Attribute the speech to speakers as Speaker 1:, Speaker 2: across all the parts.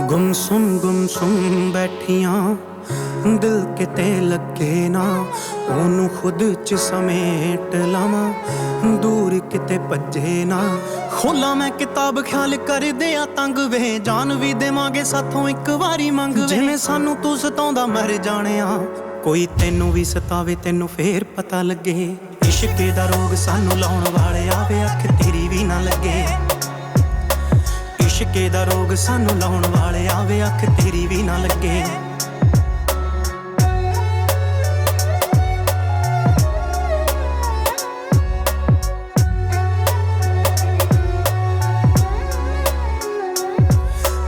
Speaker 1: ਗੁੰਮਸੁਮ ਬੈਠੀਆਂ ਦਿਲ ਕਿਤੇ ਲੱਗੇ ਨਾ, ਉਹਨੂੰ ਖੁਦ ਚ ਸਮੇਟ ਲਾਵਾਂ, ਦੂਰ ਕਿਤੇ ਭੱਜੇ ਨਾ। ਖੋਲਾਂ ਮੈਂ ਕਿਤਾਬ ਖਿਆਲ ਕਰਦੇ ਆ ਤੰਗ ਵੇ, ਜਾਨ ਵੀ ਦੇਵਾਂਗੇ ਸਾਥੋਂ ਇੱਕ ਵਾਰੀ ਮੰਗ ਵੇ। ਜਿਵੇਂ ਸਾਨੂੰ ਤੂੰ ਸਤਾਉਂਦਾ ਮਰ ਜਾਣਿਆ, ਕੋਈ ਤੈਨੂੰ ਵੀ ਸਤਾਵੇ ਤੈਨੂੰ ਫੇਰ ਪਤਾ ਲੱਗੇ। ਇਸ਼ਕੇ ਦਾ ਰੋਗ ਸਾਨੂੰ ਲਾਉਣ ਵਾਲੇ ਆਵੇ, ਅੱਖ ਤੇਰੀ ਵੀ ਨਾ ਲੱਗੇ। ਇਸ਼ਕੇ ਦਾ ਰੋਗ ਸਾਨੂੰ ਲਾਉਣ ਵਾਲੇ ਆਵੇ, ਅੱਖ ਤੇਰੀ ਵੀ ਨਾ ਲੱਗੇ।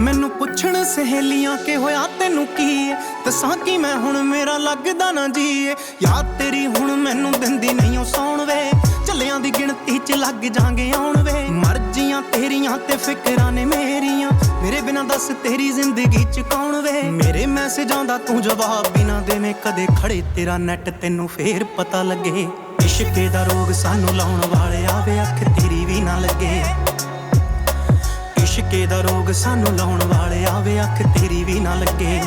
Speaker 1: ਮੈਨੂੰ ਪੁੱਛਣ ਸਹੇਲੀਆਂ ਕਿ ਹੋਇਆ ਤੈਨੂੰ ਕੀ ਏ, ਦੱਸਾਂ ਕਿ ਮੈਂ ਹੁਣ ਮੇਰਾ ਲੱਗਦਾ ਨਾ ਜੀਏ। ਯਾਦ ਤੇਰੀ ਹੁਣ ਮੈਨੂੰ ਦਿੰਦੀ ਨਹੀਂ ਉਹ ਸੌਣ ਵੇ, ਚੱਲਿਆਂ ਦੀ ਗਿਣਤੀ ਚ ਲੱਗ ਜਾਾਂਗੇ ਆਉਣ ਵੇ। ਮਰਜ਼ੀਆਂ ਤੇਰੀਆਂ ਤੇ ਫਿਕਰਾਂ ਨੇ ਮੇਰੀਆਂ, ਮੇਰੇ ਬਿਨਾਂ ਦੱਸ ਤੇਰੀ ਜ਼ਿੰਦਗੀ ਚ ਕੌਣ ਵੇ। ਮੇਰੇ ਮੈਸੇਜਾਂ ਦਾ ਤੂੰ ਜਵਾਬ ਵੀ ਨਾ ਦੇਵੇਂ, ਕਦੇ ਖੜੇ ਤੇਰਾ ਨੈਟ ਤੈਨੂੰ ਫੇਰ ਪਤਾ ਲੱਗੇ। ਇਸ਼ਕੇ ਦਾ ਰੋਗ ਸਾਨੂੰ ਲਾਉਣ ਵਾਲੇ ਆਵੇ, ਅੱਖ ਤੇਰੀ ਵੀ ਨਾ ਲੱਗੇ। ਇਸ਼ਕੇ ਦਾ ਰੋਗ ਸਾਨੂੰ ਲਾਉਣ ਵਾਲੇ ਆਵੇ, ਅੱਖ ਤੇਰੀ ਵੀ ਨਾ ਲੱਗੇ।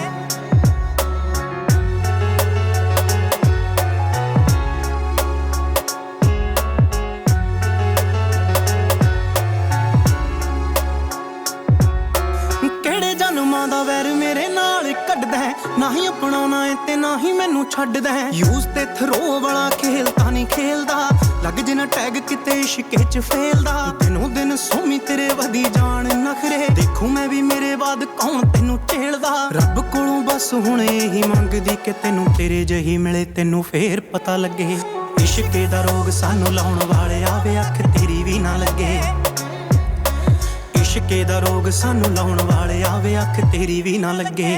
Speaker 1: ਕਿਹੜੇ ਜਨਮਾਂ ਦਾ ਵੈਰ ਮੇਰੇ ਨਾਲ ਕੱਢਦਾ, ਨਾ ਹੀ ਅਪਣਾਉਣਾ ਏ ਤੇ ਨਾ ਹੀ ਮੈਨੂੰ ਛੱਡਦਾ। ਯੂਜ਼ ਤੇ ਥਰੋ ਵਾਲਾ ਖੇਲ ਤਾਂ ਨਹੀਂ ਖੇਲਦਾ, ਲੱਗ ਜਿਨਾ ਟੈਗ ਕਿਤੇ ਇਸ਼ਕੇ ਚ ਫੇਲਦਾ। ਦਿਨੋਂ ਦਿਨ ਸੋਮੀ ਤੇਰੇ ਵਧੀ ਜਾਣ ਨਖਰੇ, ਦੇਖੂ ਮੈਂ ਵੀ ਮੇਰੇ ਬਾਅਦ ਕੌਣ ਤੈਨੂੰ ਝੇਲਦਾ। ਰੱਬ ਕੋਲੋਂ ਬਸ ਹੁਣ ਇਹੀ ਮੰਗਦੀ ਕਿ ਤੈਨੂੰ ਤੇਰੇ ਜਿਹੀ ਮਿਲੇ, ਤੈਨੂੰ ਫੇਰ ਪਤਾ ਲੱਗੇ। ਇਸ਼ਕੇ ਦਾ ਰੋਗ ਸਾਨੂੰ ਲਾਉਣ ਵਾਲੇ ਆਵੇ, ਅੱਖ ਤੇਰੀ ਵੀ ਨਾ ਲੱਗੇ। ਇਸ਼ਕੇ ਦਾ ਰੋਗ ਸਾਨੂੰ ਲਾਉਣ ਵਾਲੇ ਆਵੇ, ਅੱਖ ਤੇਰੀ ਵੀ ਨਾ ਲੱਗੇ।